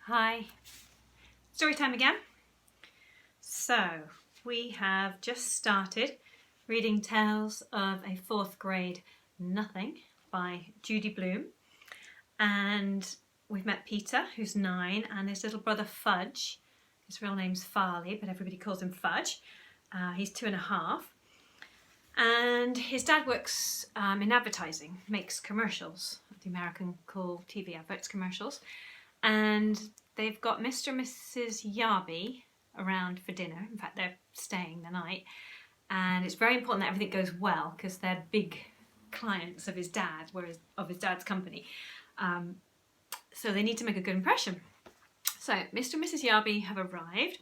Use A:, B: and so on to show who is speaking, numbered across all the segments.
A: Hi, story time again. So we have just started reading Tales of a Fourth Grade Nothing by Judy Blume, and we've met Peter, who's 9, and his little brother Fudge. His real name's Farley, but everybody calls him Fudge. He's 2.5, and his dad works in advertising, makes commercials, the American call TV adverts commercials. And they've got Mr. and Mrs. Yarby around for dinner. In fact, they're staying the night. And it's very important that everything goes well because they're big clients of his dad, of his dad's company. So they need to make a good impression. So Mr. and Mrs. Yarby have arrived,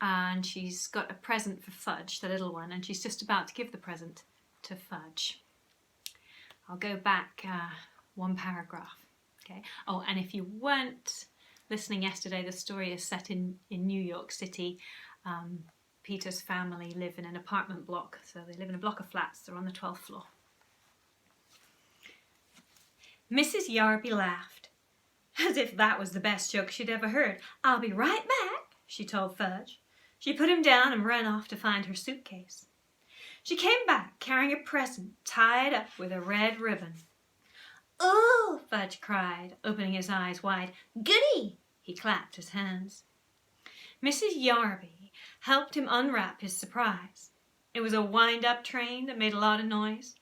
A: and she's got a present for Fudge, the little one, and she's just about to give the present to Fudge. I'll go back one paragraph. Okay. Oh, and if you weren't listening yesterday, the story is set in New York City. Peter's family live in an apartment block, so they live in a block of flats. They're on the 12th floor. Mrs. Yarby laughed, as if that was the best joke she'd ever heard. "I'll be right back," she told Fudge. She put him down and ran off to find her suitcase. She came back carrying a present tied up with a red ribbon. "Oh!" Fudge cried, opening his eyes wide. "Goody!" He clapped his hands. Mrs. Yarby helped him unwrap his surprise. It was a wind-up train that made a lot of noise.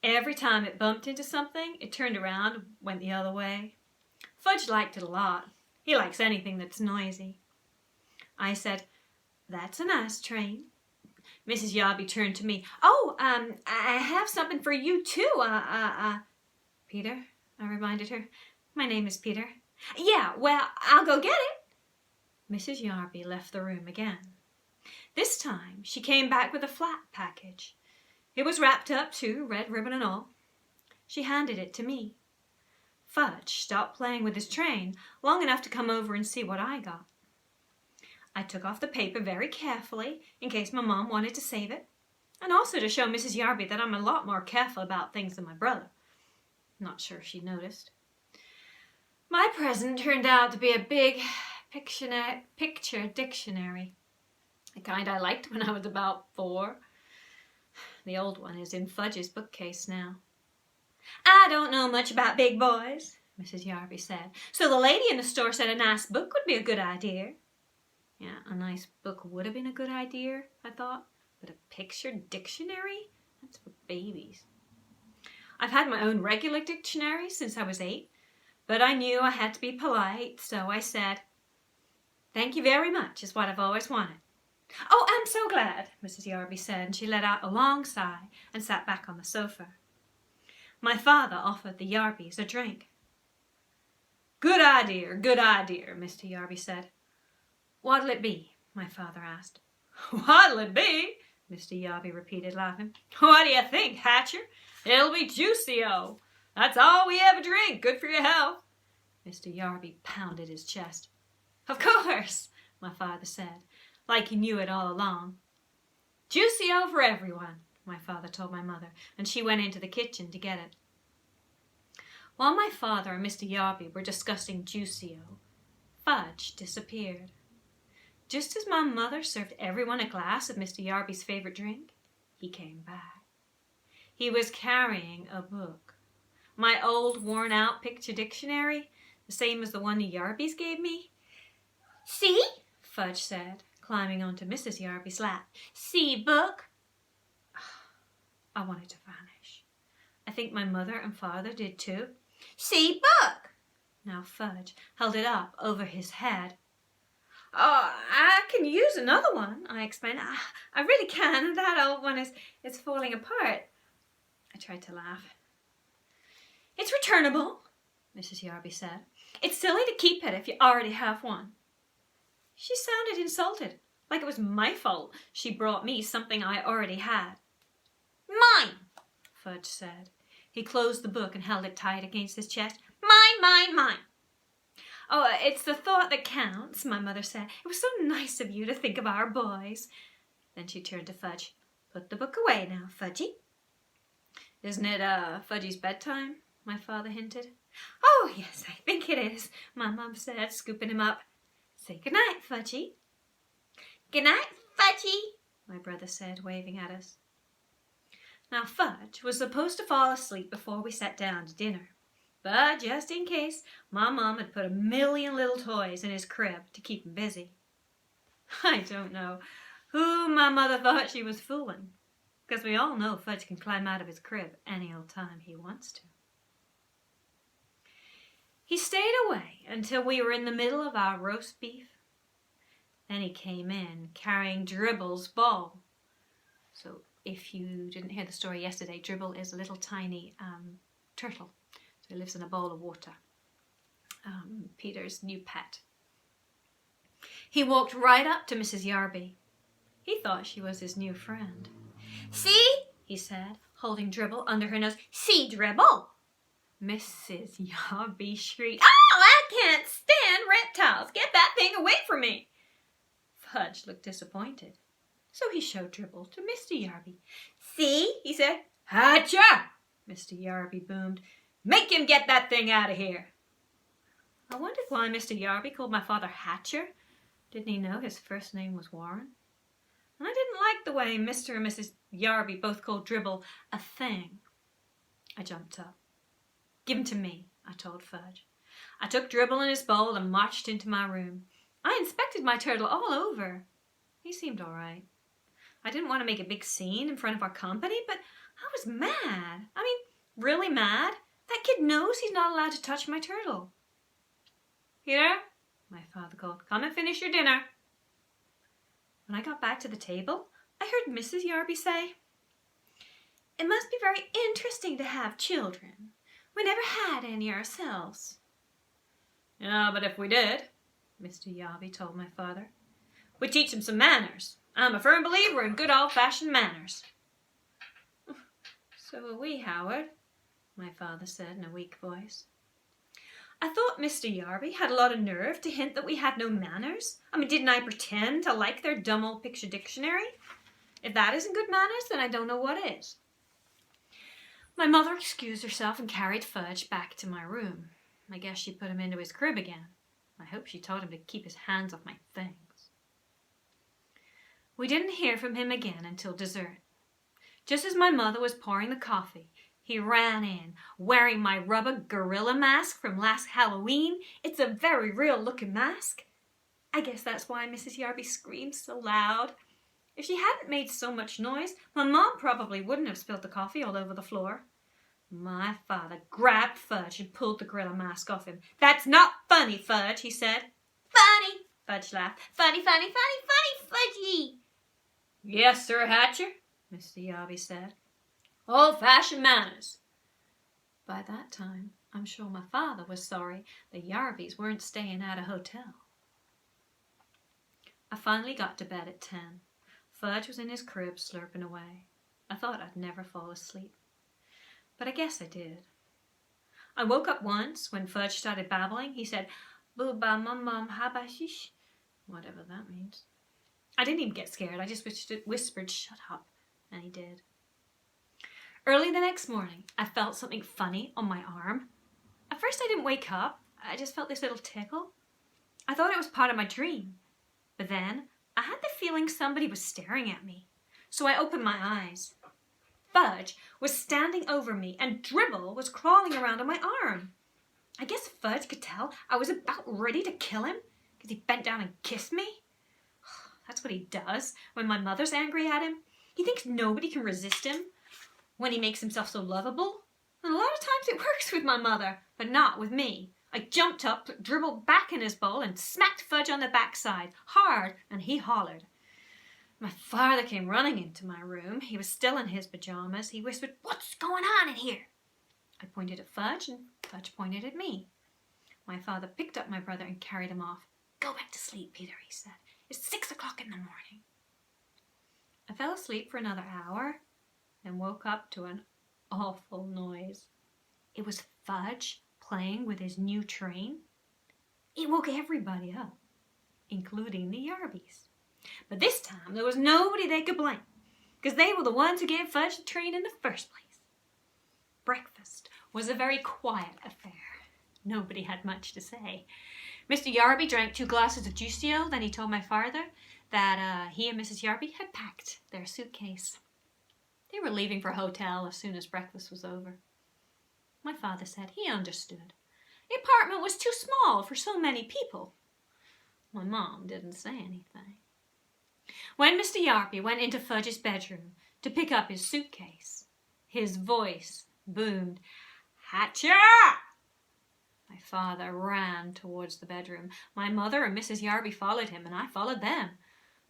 A: Every time it bumped into something, it turned around and went the other way. Fudge liked it a lot. He likes anything that's noisy. I said, "That's a nice train." Mrs. Yarby turned to me. "Oh, I have something for you too. Peter," I reminded her. "My name is Peter." "Yeah, well, I'll go get it." Mrs. Yarby left the room again. This time she came back with a flat package. It was wrapped up too, red ribbon and all. She handed it to me. Fudge stopped playing with his train long enough to come over and see what I got. I took off the paper very carefully in case my mom wanted to save it, and also to show Mrs. Yarby that I'm a lot more careful about things than my brother. Not sure she noticed. My present turned out to be a big picture dictionary. The kind I liked when I was about 4. The old one is in Fudge's bookcase now. "I don't know much about big boys," Mrs. Yarby said. "So the lady in the store said a nice book would be a good idea." Yeah, a nice book would have been a good idea, I thought. But a picture dictionary? That's for babies. I've had my own regular dictionary since I was 8, but I knew I had to be polite, so I said, "Thank you very much, is what I've always wanted." "Oh, I'm so glad," Mrs. Yarby said, and she let out a long sigh and sat back on the sofa. My father offered the Yarbys a drink. Good idea, Mr. Yarby said. "What'll it be?" my father asked. "What'll it be?" Mr. Yarby repeated, laughing. "What do you think, Hatcher? It'll be Juicy-O. That's all we ever drink. Good for your health." Mr. Yarby pounded his chest. "Of course," my father said, like he knew it all along. "Juicy-O for everyone," my father told my mother, and she went into the kitchen to get it. While my father and Mr. Yarby were discussing Juicy-O, Fudge disappeared. Just as my mother served everyone a glass of Mr. Yarby's favorite drink, he came back. He was carrying a book. My old, worn-out picture dictionary, the same as the one the Yarbys gave me. "See?" Fudge said, climbing onto Mrs. Yarby's lap. "See, book?" I wanted to vanish. I think my mother and father did too. "See, book?" Now Fudge held it up over his head. "Oh, I can use another one," I explained. I really can. That old one is falling apart." I tried to laugh. "It's returnable," Mrs. Yarby said. "It's silly to keep it if you already have one." She sounded insulted, like it was my fault she brought me something I already had. "Mine," Fudge said. He closed the book and held it tight against his chest. Mine. "Oh, it's the thought that counts," my mother said. "It was so nice of you to think of our boys." Then she turned to Fudge. "Put the book away now, Fudgy." "Isn't it Fudgy's bedtime?" my father hinted. "Oh, yes, I think it is," my mum said, scooping him up. Say goodnight, Fudgy. Goodnight, Fudgy, my brother said, waving at us. Now, Fudge was supposed to fall asleep before we sat down to dinner, but just in case, my mom had put 1,000,000 little toys in his crib to keep him busy. I don't know who my mother thought she was fooling, because we all know Fudge can climb out of his crib any old time he wants to. He stayed away until we were in the middle of our roast beef. Then he came in carrying Dribble's ball. So if you didn't hear the story yesterday, Dribble is a little tiny turtle. So he lives in a bowl of water. Peter's new pet. He walked right up to Mrs. Yarby. He thought she was his new friend. See, he said, holding Dribble under her nose. See, Dribble. Mrs. Yarby shrieked, "Oh, I can't stand reptiles. Get that thing away from me." Fudge looked disappointed, so he showed Dribble to Mr. Yarby. "See," he said. "Hatcher!" Mr. Yarby boomed. "Make him get that thing out of here." I wondered why Mr. Yarby called my father Hatcher. Didn't he know his first name was Warren? And I didn't like the way Mr. and Mrs. Yarby both called Dribble a thing. I jumped up. "Give him to me," I told Fudge. I took Dribble in his bowl and marched into my room. I inspected my turtle all over. He seemed all right. I didn't want to make a big scene in front of our company, but I was mad. I mean, really mad. That kid knows he's not allowed to touch my turtle. "Peter," my father called, "come and finish your dinner." When I got back to the table, I heard Mrs. Yarby say, "It must be very interesting to have children. We never had any ourselves." "Yeah, but if we did," Mr. Yarby told my father, "we'd teach them some manners. I'm a firm believer in good old-fashioned manners." "So are we, Howard," my father said in a weak voice. I thought Mr. Yarby had a lot of nerve to hint that we had no manners. I mean, didn't I pretend to like their dumb old picture dictionary? If that isn't good manners, then I don't know what is. My mother excused herself and carried Fudge back to my room. I guess she put him into his crib again. I hope she told him to keep his hands off my things. We didn't hear from him again until dessert. Just as my mother was pouring the coffee, he ran in, wearing my rubber gorilla mask from last Halloween. It's a very real-looking mask. I guess that's why Mrs. Yarby screamed so loud. If she hadn't made so much noise, my mom probably wouldn't have spilled the coffee all over the floor. My father grabbed Fudge and pulled the gorilla mask off him. "That's not funny, Fudge," he said. "Funny," Fudge laughed. "Funny, funny, funny, funny, Fudgy." "Yes, sir, Hatcher," Mr. Yarby said. "Old-fashioned manners." By that time, I'm sure my father was sorry the Yarbys weren't staying at a hotel. I finally got to bed at 10. Fudge was in his crib slurping away. I thought I'd never fall asleep, but I guess I did. I woke up once when Fudge started babbling. He said, "Booba mum mum habashish," whatever that means. I didn't even get scared. I just whispered, "Shut up," and he did. Early the next morning, I felt something funny on my arm. At first I didn't wake up. I just felt this little tickle. I thought it was part of my dream. But then I had the feeling somebody was staring at me. So I opened my eyes. Fudge was standing over me and Dribble was crawling around on my arm. I guess Fudge could tell I was about ready to kill him because he bent down and kissed me. That's what he does when my mother's angry at him. He thinks nobody can resist him when he makes himself so lovable. And a lot of times it works with my mother, but not with me. I jumped up, put Dribble back in his bowl, and smacked Fudge on the backside, hard, and he hollered. My father came running into my room. He was still in his pajamas. He whispered, "What's going on in here?" I pointed at Fudge, and Fudge pointed at me. My father picked up my brother and carried him off. "Go back to sleep, Peter," he said. "It's 6 o'clock in the morning." I fell asleep for another hour, and woke up to an awful noise. It was Fudge playing with his new train. It woke everybody up, including the Yarbys. But this time there was nobody they could blame, because they were the ones who gave Fudge the train in the first place. Breakfast was a very quiet affair. Nobody had much to say. Mr. Yarby drank 2 glasses of juicio. Then he told my father that he and Mrs. Yarby had packed their suitcase. They were leaving for a hotel as soon as breakfast was over. My father said he understood. The apartment was too small for so many people. My mom didn't say anything. When Mr. Yarby went into Fudge's bedroom to pick up his suitcase, his voice boomed, "Hatcha!" My father ran towards the bedroom. My mother and Mrs. Yarby followed him, and I followed them.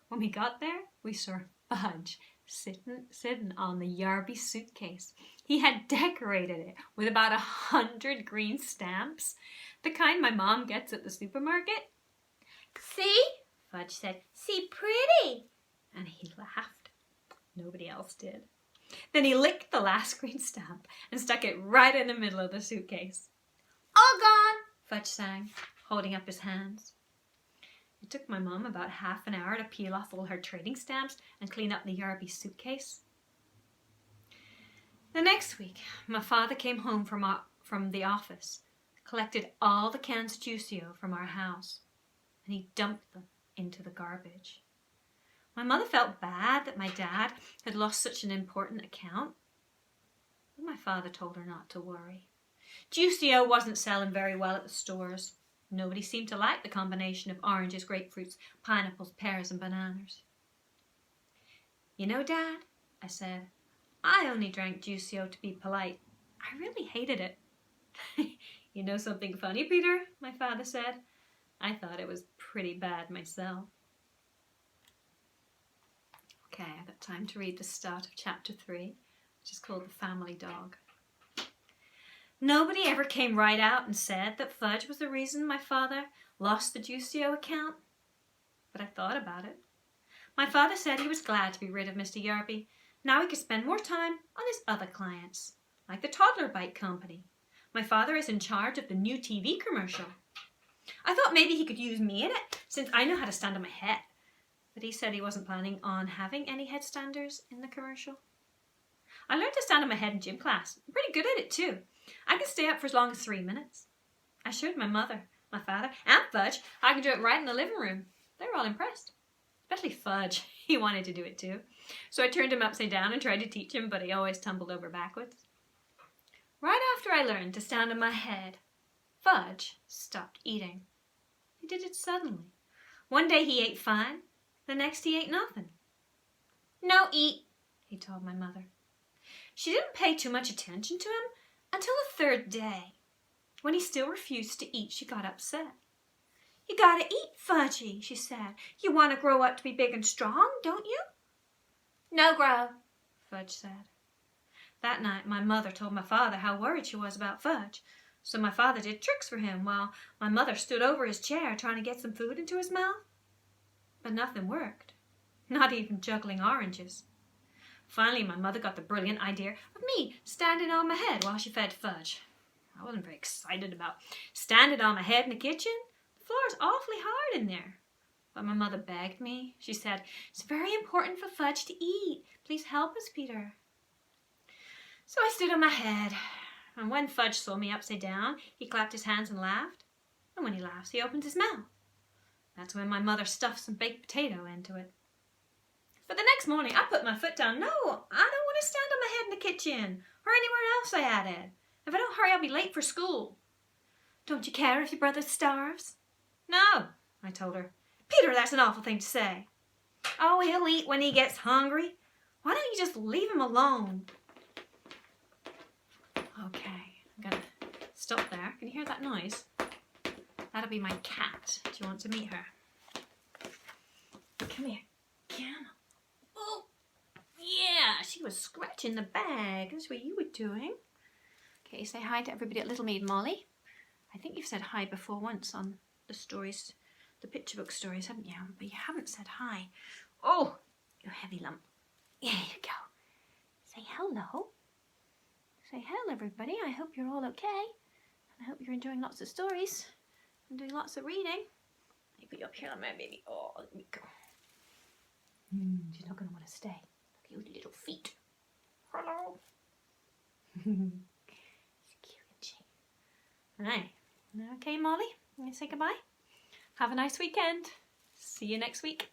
A: When we got there, we saw Fudge sitting on the Yarby suitcase. He had decorated it with about 100 green stamps, the kind my mom gets at the supermarket. "See?" Fudge said. "See, pretty." And he laughed. Nobody else did. Then he licked the last green stamp and stuck it right in the middle of the suitcase. "All gone," Fudge sang, holding up his hands. It took my mom about half an hour to peel off all her trading stamps and clean up the Yarby suitcase. The next week, my father came home from the office, collected all the cans of juicio from our house, and he dumped them into the garbage. My mother felt bad that my dad had lost such an important account, but my father told her not to worry. Juicio wasn't selling very well at the stores. Nobody seemed to like the combination of oranges, grapefruits, pineapples, pears, and bananas. "You know, Dad," I said, "I only drank juicio to be polite. I really hated it." "You know something funny, Peter?" my father said. I thought it was pretty bad myself. Okay, I've got time to read the start of chapter 3, which is called The Family Dog. Nobody ever came right out and said that Fudge was the reason my father lost the juicio account, but I thought about it. My father said he was glad to be rid of Mr. Yarby. Now he could spend more time on his other clients, like the Toddler Bike Company. My father is in charge of the new TV commercial. I thought maybe he could use me in it, since I know how to stand on my head. But he said he wasn't planning on having any headstanders in the commercial. I learned to stand on my head in gym class. I'm pretty good at it too. I can stay up for as long as 3 minutes. I showed my mother, my father, and Fudge I could do it right in the living room. They were all impressed. Especially Fudge. He wanted to do it too. So I turned him upside down and tried to teach him, but he always tumbled over backwards. Right after I learned to stand on my head, Fudge stopped eating. He did it suddenly. One day he ate fine, the next he ate nothing. "No eat," he told my mother. She didn't pay too much attention to him until the 3rd day. When he still refused to eat, she got upset. "You gotta eat, Fudgy," she said. "You want to grow up to be big and strong, don't you?" "No grow," Fudge said. That night, my mother told my father how worried she was about Fudge. So my father did tricks for him while my mother stood over his chair trying to get some food into his mouth. But nothing worked, not even juggling oranges. Finally, my mother got the brilliant idea of me standing on my head while she fed Fudge. I wasn't very excited about standing on my head in the kitchen. The floor is awfully hard in there. But my mother begged me. She said, "It's very important for Fudge to eat. Please help us, Peter." So I stood on my head. And when Fudge saw me upside down, he clapped his hands and laughed. And when he laughs, he opens his mouth. That's when my mother stuffed some baked potato into it. But the next morning, I put my foot down. "No, I don't want to stand on my head in the kitchen or anywhere else," I added. "If I don't hurry, I'll be late for school." "Don't you care if your brother starves?" "No," I told her. "Peter, that's an awful thing to say." "Oh, he'll eat when he gets hungry. Why don't you just leave him alone?" Okay, I'm going to stop there. Can you hear that noise? That'll be my cat. Do you want to meet her? Come here. Come. Oh, yeah, she was scratching the bag. That's what you were doing. Okay, say hi to everybody at Little Maid Molly. I think you've said hi before once on the stories, the picture book stories, haven't you? But you haven't said hi. Oh, you heavy lump. There you go. Say hello. Say hello, everybody. I hope you're all okay. I hope you're enjoying lots of stories and doing lots of reading. Let me put you up here on my baby. Oh, there we go. She's not going to want to stay. Look at your little feet. Hello. She's cute, isn't she? Right. Okay, Molly. You want to say goodbye? Have a nice weekend. See you next week.